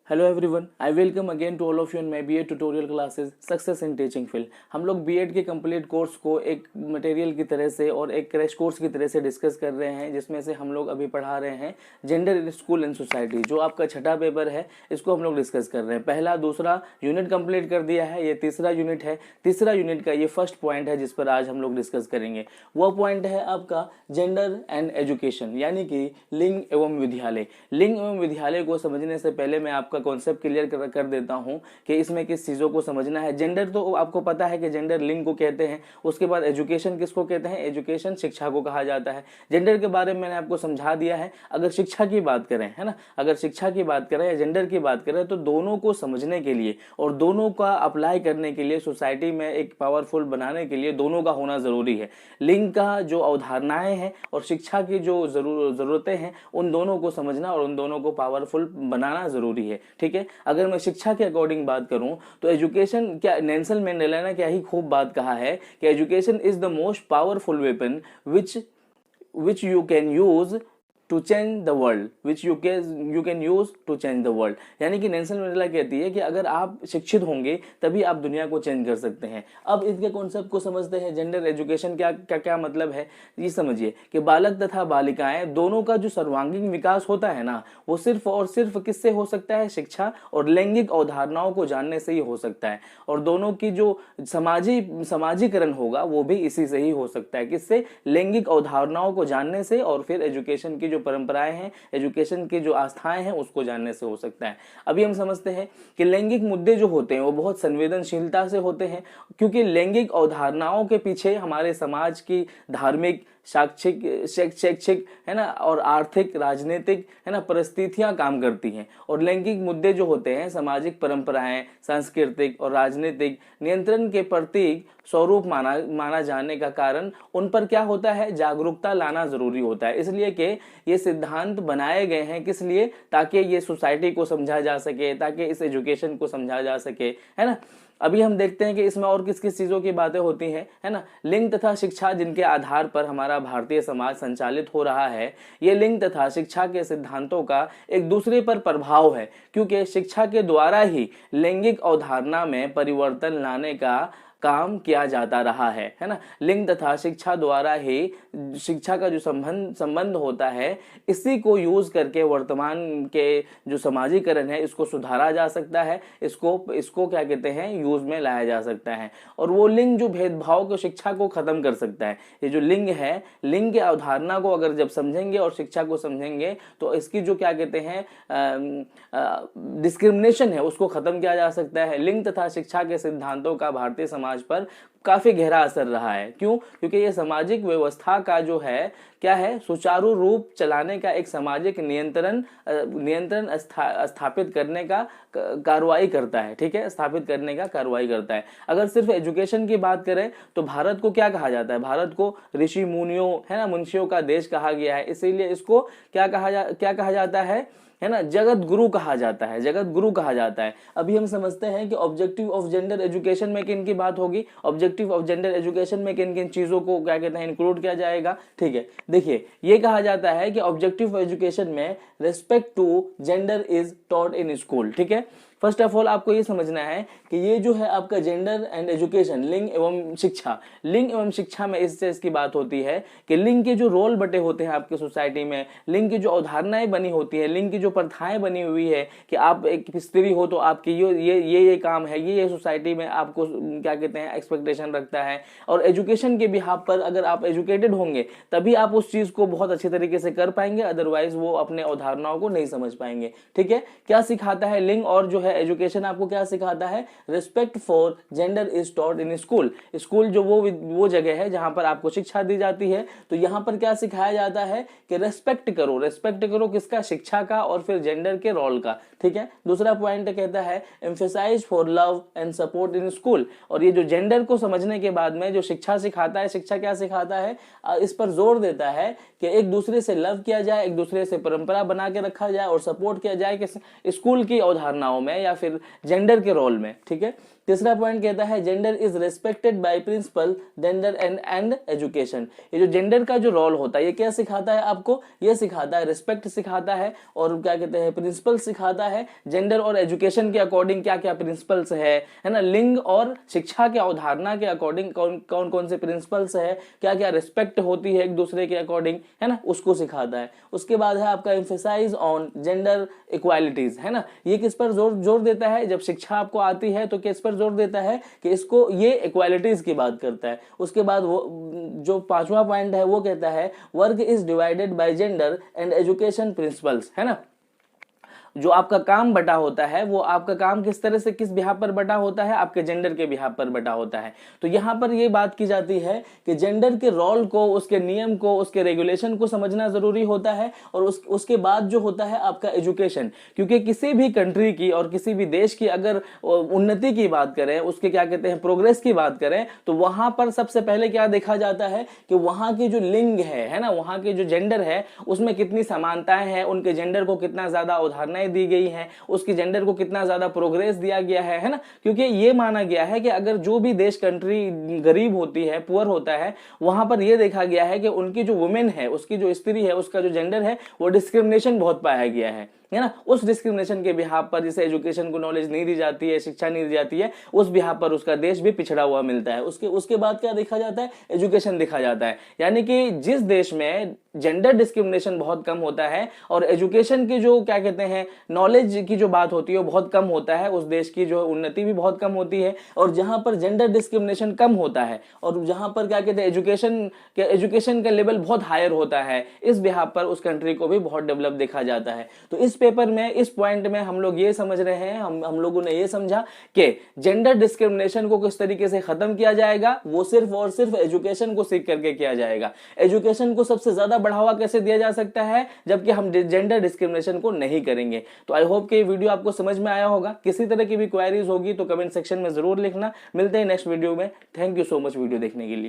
Hello everyone, I welcome again to all of you in my BEd tutorial classes success in teaching field. हम लोग BEd के complete course को एक material की तरह से और एक क्रैश कोर्स की तरह से डिस्कस कर रहे हैं, जिसमें से हम लोग अभी पढ़ा रहे हैं gender in school and society. जो आपका छठा पेपर है, इसको हम लोग डिस्कस कर रहे हैं। पहला दूसरा यूनिट कंप्लीट कर दिया है, ये तीसरा यूनिट है। तीसरा यूनिट का ये फर्स्ट पॉइंट है जिस पर आज हम लोग डिस्कस करेंगे। वह पॉइंट है आपका जेंडर एंड एजुकेशन, यानी कि लिंग एवं विद्यालय। लिंग एवं विद्यालय को समझने से पहले मैं आपका कॉन्सेप्ट क्लियर कर देता हूं कि इसमें किस चीजों को समझना है। जेंडर तो आपको पता है कि जेंडर लिंग को कहते हैं। उसके बाद एजुकेशन किसको कहते हैं? एजुकेशन शिक्षा को कहा जाता है। जेंडर के बारे में मैंने आपको समझा दिया है। अगर शिक्षा की बात करें, है ना, अगर शिक्षा की बात करें या जेंडर की बात करें, तो दोनों को समझने के लिए और दोनों का अप्लाई करने के लिए, सोसाइटी में एक पावरफुल बनाने के लिए दोनों का होना जरूरी है। लिंग का जो अवधारणाएं हैं और शिक्षा की जो जरूरतें हैं, उन दोनों को समझना और उन दोनों को पावरफुल बनाना जरूरी है। ठीक है। अगर मैं शिक्षा के अकॉर्डिंग बात करूं तो एजुकेशन, क्या नेल्सन मंडेला ने क्या ही खूब बात कहा है कि education is the most powerful weapon which you can use to change the world, which you can use to change the world। यानी कि नेल्सन मंडेला कहती है कि अगर आप शिक्षित होंगे तभी आप दुनिया को चेंज कर सकते हैं। अब इसके कॉन्सेप्ट को समझते हैं। जेंडर एजुकेशन क्या मतलब है, ये समझिए कि बालक तथा बालिकाएं दोनों का जो सर्वांगीण विकास होता है ना, वो सिर्फ और सिर्फ किससे हो सकता है? शिक्षा और लैंगिक अवधारणाओं को जानने से ही हो सकता है। और दोनों की जो समाजीकरण होगा वो भी इसी से ही हो सकता है। किससे? लैंगिक अवधारणाओं को जानने से, और फिर एजुकेशन की जो परंपराएं हैं, एजुकेशन की जो आस्थाएं हैं, उसको जानने से हो सकता है। अभी हम समझते हैं कि लैंगिक मुद्दे जो होते हैं वो बहुत संवेदनशीलता से होते हैं, क्योंकि लैंगिक अवधारणाओं के पीछे हमारे समाज की धार्मिक, शैक्षिक, है ना, और आर्थिक, राजनीतिक, है ना, परिस्थितियां काम करती हैं। और लैंगिक मुद्दे जो होते हैं सामाजिक परंपराएं, सांस्कृतिक और राजनीतिक नियंत्रण के प्रतीक स्वरूप माना जाने का कारण उन पर क्या होता है? जागरूकता लाना जरूरी होता है। इसलिए कि ये सिद्धांत बनाए गए हैं, किस लिए? ताकि ये सोसाइटी को समझा जा सके, ताकि इस एजुकेशन को समझा जा सके, है ना। अभी हम देखते हैं कि इसमें और किस किस चीजों की बातें होती हैं, है ना। लिंग तथा शिक्षा जिनके आधार पर हमारा भारतीय समाज संचालित हो रहा है, ये लिंग तथा शिक्षा के सिद्धांतों का एक दूसरे पर प्रभाव है, क्योंकि शिक्षा के द्वारा ही लैंगिक अवधारणा में परिवर्तन लाने का काम किया जाता रहा है ना। लिंग तथा शिक्षा द्वारा ही शिक्षा का जो संबंध होता है, इसी को यूज करके वर्तमान के जो समाजीकरण है इसको सुधारा जा सकता है। इसको क्या कहते हैं? यूज में लाया जा सकता है। और वो लिंग जो भेदभाव को, शिक्षा को खत्म कर सकता है। ये जो लिंग है, लिंग के अवधारणा को अगर जब समझेंगे और शिक्षा को समझेंगे तो इसकी जो क्या कहते हैं डिस्क्रिमिनेशन है, उसको खत्म किया जा सकता है। लिंग तथा शिक्षा के सिद्धांतों का भारतीय समाज पर काफी गहरा असर रहा है। क्यों? क्योंकि ये सामाजिक व्यवस्था का जो है क्या है, सुचारू रूप चलाने का एक सामाजिक नियंत्रण स्थापित करने का कार्रवाई करता है। ठीक है, स्थापित करने का कार्रवाई करता है। अगर सिर्फ एजुकेशन की बात करें तो भारत को क्या कहा जाता है? भारत को ऋषि मुनियों, है ना, मुंशियों का देश कहा गया है। इसीलिए इसको क्या कहा जाता है ना, जगत गुरु कहा जाता है। जगत गुरु कहा जाता है। अभी हम समझते हैं कि ऑब्जेक्टिव ऑफ जेंडर एजुकेशन में किन की बात होगी। ऑब्जेक्टिव ऑफ जेंडर एजुकेशन में किन किन चीजों को क्या कहते हैं, इंक्लूड किया जाएगा। ठीक है, देखिए, ये कहा जाता है कि ऑब्जेक्टिव एजुकेशन में respect to gender is taught in school. ठीक है, फर्स्ट ऑफ ऑल आपको ये समझना है कि ये जो है आपका जेंडर एंड एजुकेशन, लिंग एवं शिक्षा, लिंग एवं शिक्षा में इससे इसकी बात होती है कि लिंग के जो रोल बटे होते हैं आपके सोसाइटी में, लिंग की जो अवधारणाएं बनी होती है, लिंग की जो प्रथाएं बनी हुई है कि आप एक स्त्री हो तो आपकी ये काम है, ये सोसाइटी में आपको क्या कहते हैं एक्सपेक्टेशन रखता है। और एजुकेशन के बिहाफ पर अगर आप एजुकेटेड होंगे तभी आप उस चीज को बहुत अच्छे तरीके से कर पाएंगे, अदरवाइज वो अपने अवधारणाओं को नहीं समझ पाएंगे। ठीक है, क्या सिखाता है लिंग और जो है एजुकेशन? आपको क्या सिखाता है? Respect for gender is taught in school. School जो वो जगह है जहां पर आपको शिक्षा दी जाती है, तो यहां पर क्या सिखाया जाता है कि रेस्पेक्ट करो किसका? शिक्षा का और फिर जेंडर के रोल का। ठीक है, दूसरा पॉइंट कहता है emphasize for love and support in school. और ये जो जेंडर को समझने के बाद में जो शिक्षा सिखाता है, शिक्षा क्या सिखाता है? इस पर जोर देता है कि एक दूसरे से लव किया जाए, एक दूसरे से परंपरा बना के रखा जाए और सपोर्ट किया जाए कि स्कूल की अवधारणाओं में या फिर जेंडर के रोल में, ठीक है। तीसरा पॉइंट कहता है gender is respected by principal gender and education. ये जो जेंडर का जो रोल होता है ये क्या सिखाता है आपको, ये सिखाता है रिस्पेक्ट सिखाता है और क्या कहते हैं प्रिंसिपल सिखाता है। जेंडर और एजुकेशन के अकॉर्डिंग क्या क्या प्रिंसिपल्स है ना, लिंग और शिक्षा के अवधारणा के अकॉर्डिंग कौन कौन से प्रिंसिपल्स है, क्या क्या रिस्पेक्ट होती है एक दूसरे के अकॉर्डिंग, है ना, उसको सिखाता है। उसके बाद है आपका एम्फेसाइज ऑन जेंडर इक्वालिटीज, है ना, ये किस पर जोर देता है, जब शिक्षा आपको आती है तो किस पर जोर देता है कि इसको ये इक्वालिटीज की बात करता है। उसके बाद वो जो पांचवा पॉइंट है वो कहता है work is divided by gender and education principles, है ना, जो आपका काम बटा होता है वो आपका काम किस तरह से किस बिहाफ पर बटा होता है, आपके जेंडर के बिहाफ पर बटा होता है। तो यहाँ पर ये बात की जाती है कि जेंडर के रोल को, उसके नियम को, उसके रेगुलेशन को समझना जरूरी होता है और उसके बाद जो होता है आपका एजुकेशन, क्योंकि किसी भी कंट्री की और किसी भी देश की अगर उन्नति की बात करें, उसके क्या कहते हैं प्रोग्रेस की बात करें, तो वहां पर सबसे पहले क्या देखा जाता है कि वहां की जो लिंग है ना, वहां के जो जेंडर है उसमें कितनी समानताएं हैं, उनके जेंडर को कितना ज्यादा अवधारणाएं दी गई है, उसकी जेंडर को कितना ज्यादा प्रोग्रेस दिया गया है ना, क्योंकि ये माना गया है कि अगर जो भी देश कंट्री गरीब होती है, पुअर होता है, वहां पर यह देखा गया है कि उनकी जो वुमेन है, उसकी जो स्त्री है, उसका जो जेंडर है वो डिस्क्रिमिनेशन बहुत पाया गया है ना। उस डिस्क्रिमिनेशन के बिहाफ पर जिसे एजुकेशन को नॉलेज नहीं दी जाती है, शिक्षा नहीं दी जाती है, उस बिहाफ पर उसका देश भी पिछड़ा हुआ मिलता है। उसके बाद क्या देखा जाता है, एजुकेशन देखा जाता है। यानी कि जिस देश में जेंडर डिस्क्रिमिनेशन बहुत कम होता है और एजुकेशन की जो क्या कहते हैं नॉलेज की जो बात होती है वो बहुत कम होता है, उस देश की जो उन्नति भी बहुत कम होती है। और जहां पर जेंडर डिस्क्रिमिनेशन कम होता है और जहां पर क्या कहते हैं एजुकेशन का लेवल बहुत हायर होता है, इस बिहाफ पर उस कंट्री को भी बहुत डेवलप देखा जाता है। तो इस पेपर में, इस पॉइंट में हम लोग ये समझ रहे हैं, हम लोगों ने ये समझा कि जेंडर डिस्क्रिमिनेशन को किस तरीके से खत्म किया जाएगा, वो सिर्फ और सिर्फ एजुकेशन को सीख करके किया जाएगा। एजुकेशन को सबसे ज्यादा बढ़ावा कैसे दिया जा सकता है, जबकि हम जेंडर डिस्क्रिमिनेशन को नहीं करेंगे। तो आई होप कि ये वीडियो आपको समझ में आया होगा। किसी तरह की भी क्वेरीज होगी तो कमेंट सेक्शन में जरूर लिखना। मिलते हैं नेक्स्ट वीडियो में। Thank you so much video देखने के लिए।